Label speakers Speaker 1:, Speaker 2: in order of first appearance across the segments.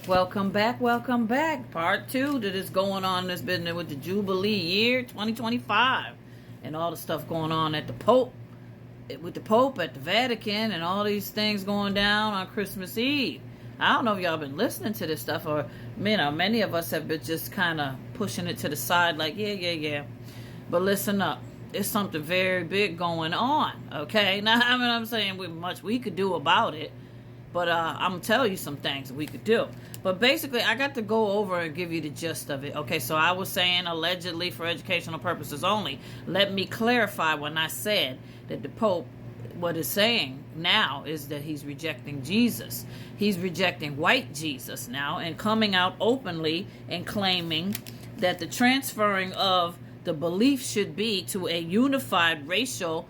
Speaker 1: Welcome back, welcome back. Part 2 that is going on that's been with the Jubilee year 2025 and all the stuff going on at the Pope, with the Pope at the Vatican and all these things going down on Christmas Eve. I don't know if y'all been listening to this stuff, or many of us have been just kind of pushing it to the side like, yeah. But listen up. It's something very big going on, okay? Now, I'm saying with much we could do about it, but I'm going to tell you some things we could do. But basically, I got to go over and give you the gist of it. Okay, so I was saying allegedly for educational purposes only. Let me clarify when I said that the Pope, what is saying now is that he's rejecting Jesus. He's rejecting white Jesus now and coming out openly and claiming that the transferring of the belief should be to a unified racial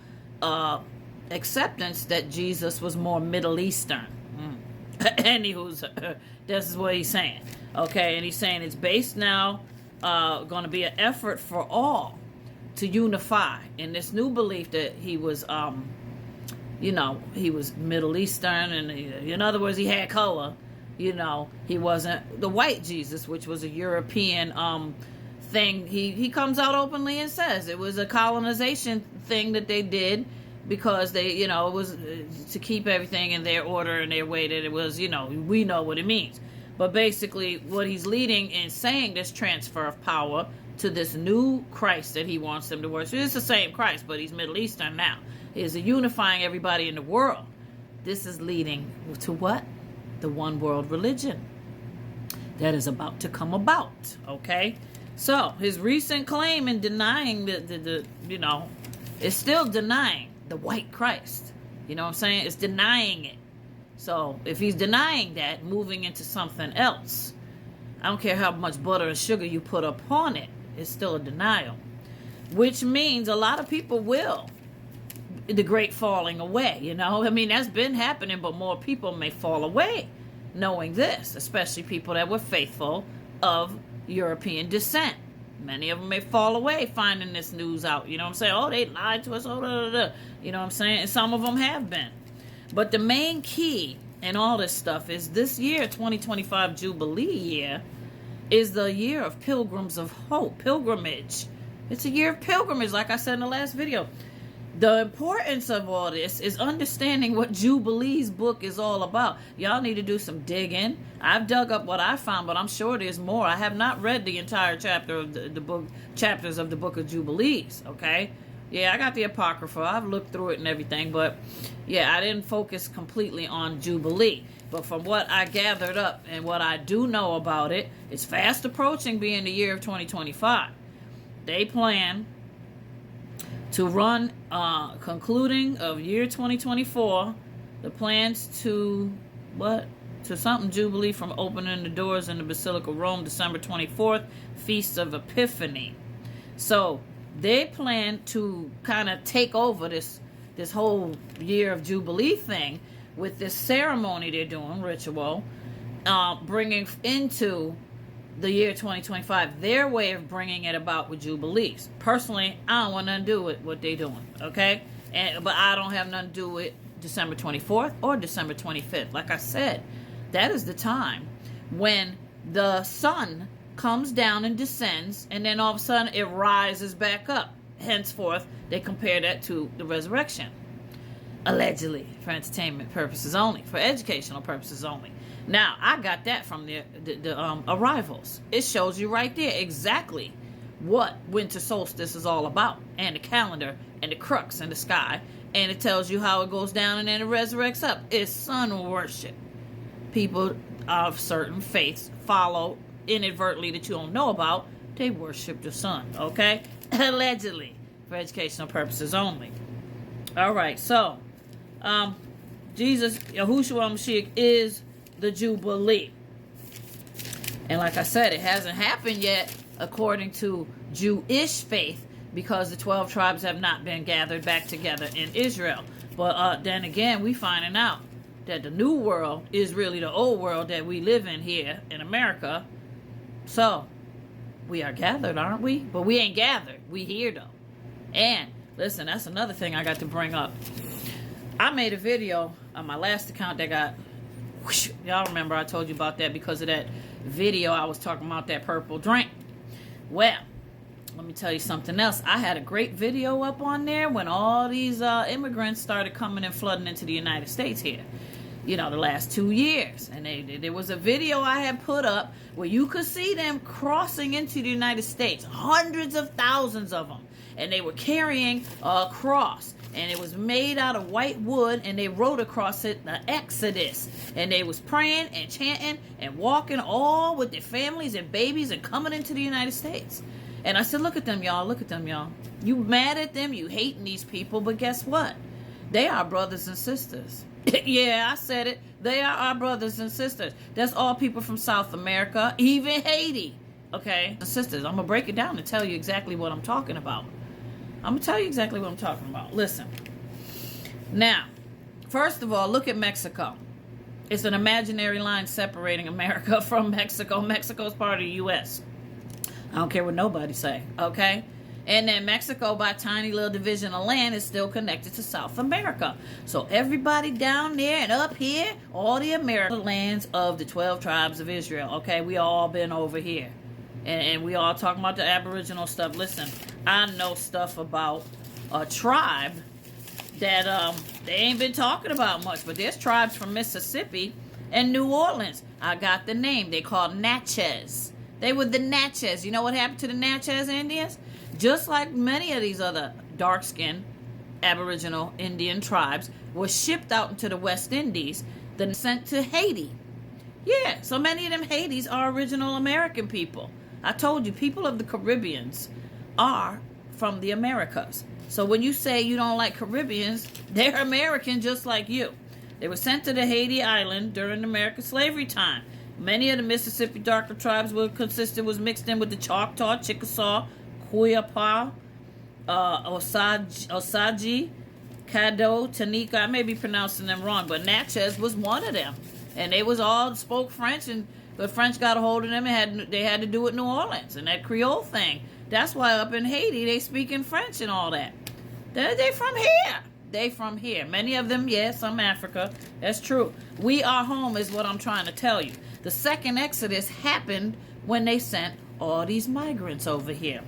Speaker 1: acceptance that Jesus was more Middle Eastern. Anywho's, this is what he's saying. Okay, and he's saying it's based now going to be an effort for all to unify in this new belief that he was, he was Middle Eastern, and in other words, he had color. He wasn't the white Jesus, which was a European thing. He comes out openly and says it was a colonization thing that they did, because they, it was to keep everything in their order and their way, that it was, we know what it means. But basically what he's leading in saying this transfer of power to this new Christ that he wants them to worship. It's the same Christ, but he's Middle Eastern now. Is unifying everybody in the world. This is leading to what? The one world religion that is about to come about, okay? So his recent claim in denying is still denying the white Christ. You know what I'm saying? It's denying it. So if he's denying that, moving into something else, I don't care how much butter and sugar you put upon it, it's still a denial. Which means a lot of people will. The great falling away, that's been happening, but more people may fall away knowing this, especially people that were faithful of European descent. Many of them may fall away finding this news out. You know what I'm saying? Oh, they lied to us. Oh, da, da, da. You know what I'm saying? And some of them have been. But the main key in all this stuff is this year, 2025 Jubilee year, is the year of pilgrims of hope, pilgrimage. It's a year of pilgrimage, like I said in the last video. The importance of all this is understanding what Jubilee's book is all about. Y'all need to do some digging. I've dug up what I found, but I'm sure there's more. I have not read the entire chapter of the book, chapters of the book of Jubilees, okay? Yeah, I got the Apocrypha. I've looked through it and everything, but yeah, I didn't focus completely on Jubilee. But from what I gathered up and what I do know about it, it's fast approaching being the year of 2025. They plan to run, concluding of year 2024, the plans to something Jubilee from opening the doors in the Basilica of Rome, December 24th, Feast of Epiphany. So they plan to kind of take over this whole year of Jubilee thing with this ceremony they're doing, ritual, bringing into the year 2025, their way of bringing it about with Jubilees. Personally, I don't want nothing to do with what they're doing, okay? But I don't have nothing to do with December 24th or December 25th. Like I said, that is the time when the sun comes down and descends, and then all of a sudden it rises back up. Henceforth, they compare that to the resurrection. Allegedly, for entertainment purposes only, for educational purposes only. Now, I got that from the arrivals. It shows you right there exactly what winter solstice is all about, and the calendar, and the crux in the sky, and it tells you how it goes down and then it resurrects up. It's sun worship. People of certain faiths follow inadvertently that you don't know about. They worship the sun, okay? Allegedly, for educational purposes only. All right, so Jesus, Yahushua Mashiach, is the Jubilee. And like I said, it hasn't happened yet according to Jewish faith, because the 12 tribes have not been gathered back together in Israel. But then again, we finding out that the new world is really the old world that we live in here in America. So we are gathered, aren't we? But we ain't gathered. We here though. And listen, that's another thing I got to bring up. I made a video on my last account that got Whoosh. Y'all remember I told you about that because of that video I was talking about that purple drink. Well, let me tell you something else. I had a great video up on there when all these immigrants started coming and flooding into the United States here. You know, the last 2 years. And there was a video I had put up where you could see them crossing into the United States. Hundreds of thousands of them. And they were carrying a cross. And it was made out of white wood. And they wrote across it, the Exodus. And they was praying and chanting and walking all with their families and babies and coming into the United States. And I said, look at them, y'all. Look at them, y'all. You mad at them. You hating these people. But guess what? They are brothers and sisters. Yeah, I said it. They are our brothers and sisters. That's all people from South America, even Haiti. Okay? Sisters, I'm going to break it down and tell you exactly what I'm talking about. I'm going to tell you exactly what I'm talking about. Listen. Now, first of all, look at Mexico. It's an imaginary line separating America from Mexico. Mexico is part of the U.S. I don't care what nobody say. Okay? And then Mexico, by a tiny little division of land, is still connected to South America. So everybody down there and up here, all the American lands of the 12 tribes of Israel. Okay, we all been over here. And we all talking about the Aboriginal stuff. Listen, I know stuff about a tribe that they ain't been talking about much. But there's tribes from Mississippi and New Orleans. I got the name. They called Natchez. They were the Natchez. You know what happened to the Natchez Indians? Just like many of these other dark-skinned Aboriginal Indian tribes were shipped out into the West Indies, then sent to Haiti. Yeah, so many of them Haitis are original American people. I told you, people of the Caribbeans are from the Americas. So when you say you don't like Caribbeans, they're American just like you. They were sent to the Haiti island during American slavery time. Many of the Mississippi darker tribes was mixed in with the Choctaw, Chickasaw, Cuyapa, Osage, Caddo, Tanika. I may be pronouncing them wrong, but Natchez was one of them. And they was all spoke French, and the French got a hold of them and they had to do it in New Orleans. And that Creole thing. That's why up in Haiti they speak in French and all that. They from here. They from here. Many of them, yes, some Africa. That's true. We are home is what I'm trying to tell you. The second Exodus happened when they sent all these migrants over here.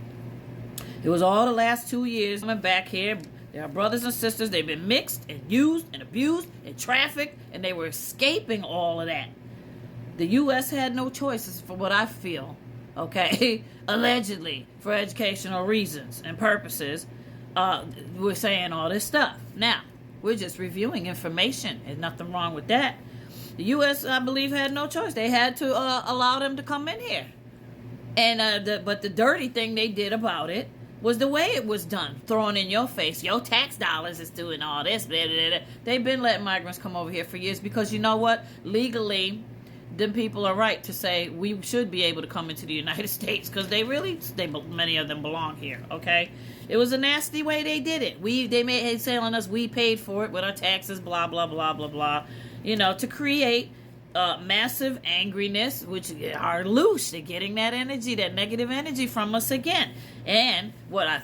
Speaker 1: It was all the last 2 years coming back here. They are brothers and sisters. They've been mixed and used and abused and trafficked, and they were escaping all of that. The U.S. had no choices for what I feel, okay? Allegedly, for educational reasons and purposes, we're saying all this stuff. Now, we're just reviewing information. There's nothing wrong with that. The U.S., I believe, had no choice. They had to allow them to come in here. And but the dirty thing they did about it was the way it was done, throwing in your face, your tax dollars is doing all this, blah, blah, blah. They've been letting migrants come over here for years because you know what? Legally, them people are right to say we should be able to come into the United States because many of them belong here, okay? It was a nasty way they did it. They made telling us we paid for it with our taxes, blah, blah, blah, blah, blah, you know, to create massive angriness, which are loose. They're getting that energy, that negative energy from us again. And what I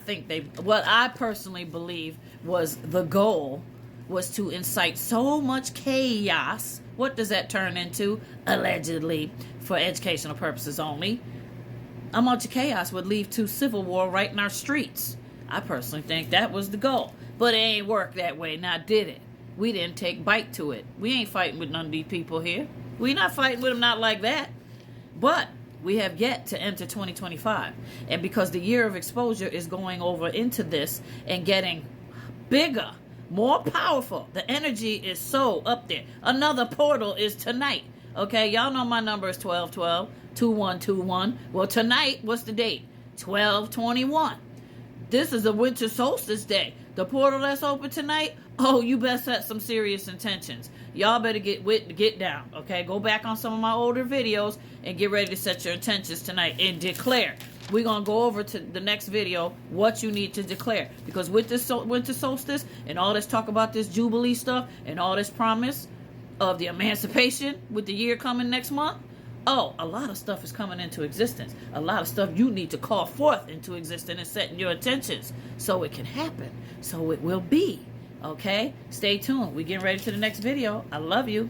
Speaker 1: personally believe was the goal was to incite so much chaos. What does that turn into? Allegedly, for educational purposes only. A bunch of chaos would lead to civil war right in our streets. I personally think that was the goal. But it ain't worked that way, now did it? We didn't take bite to it. We ain't fighting with none of these people here. We not fighting with them, not like that. But we have yet to enter 2025. And because the year of exposure is going over into this and getting bigger, more powerful, the energy is so up there. Another portal is tonight. Okay, y'all know my number is 1212-2121. Well, tonight, what's the date? 12/21. This is a winter solstice day. The portal that's open tonight, oh, you best set some serious intentions. Y'all better get down, okay? Go back on some of my older videos and get ready to set your intentions tonight and declare. We're going to go over to the next video what you need to declare. Because with this winter solstice and all this talk about this Jubilee stuff and all this promise of the emancipation with the year coming next month, oh, a lot of stuff is coming into existence. A lot of stuff you need to call forth into existence and setting your intentions so it can happen. So it will be. Okay? Stay tuned. We're getting ready to the next video. I love you.